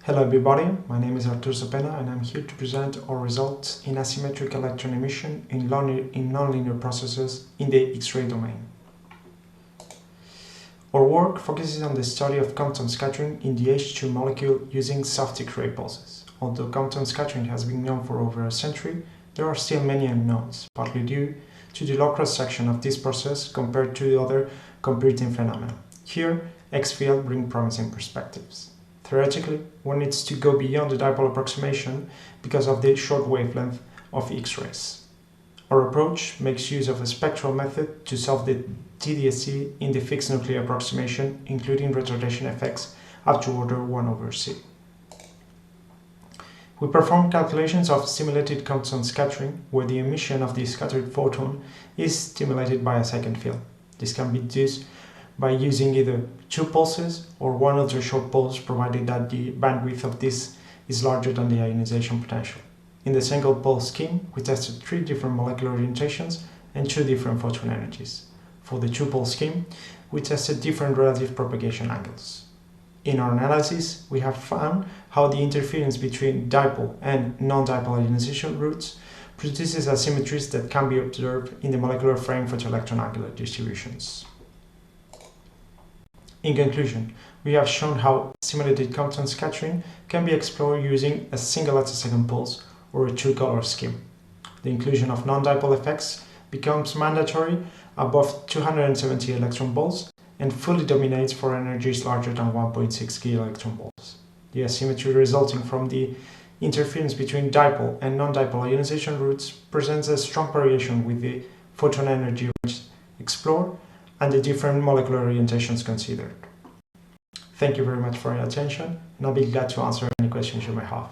Hello everybody, my name is Attochem and I'm here to present our results in asymmetric electron emission in nonlinear processes in the X-ray domain. Our work focuses on the study of Compton scattering in the H2 molecule using soft X-ray pulses. Although Compton scattering has been known for over a century, there are still many unknowns, partly due to the low cross-section of this process compared to the other competing phenomena. Here, X-field bring promising perspectives. Theoretically, one needs to go beyond the dipole approximation because of the short wavelength of X-rays. Our approach makes use of a spectral method to solve the TDSC in the fixed nuclear approximation, including retardation effects up to order 1/c. We perform calculations of simulated Compton scattering, where the emission of the scattered photon is stimulated by a second field. This can be deduced by using either two pulses or one ultra-short pulse, provided that the bandwidth of this is larger than the ionization potential. In the single pulse scheme, we tested 3 different molecular orientations and 2 different photon energies. For the two-pulse scheme, we tested different relative propagation angles. In our analysis, we have found how the interference between dipole and non-dipole ionization routes produces asymmetries that can be observed in the molecular frame photoelectron angular distributions. In conclusion, we have shown how simulated Compton scattering can be explored using a single attosecond pulse or a two-color scheme. The inclusion of non-dipole effects becomes mandatory above 270 electron volts and fully dominates for energies larger than 1.6 gigaelectron volts. The asymmetry resulting from the interference between dipole and non-dipole ionization routes presents a strong variation with the photon energy range explored and the different molecular orientations considered. Thank you very much for your attention, and I'll be glad to answer any questions you may have.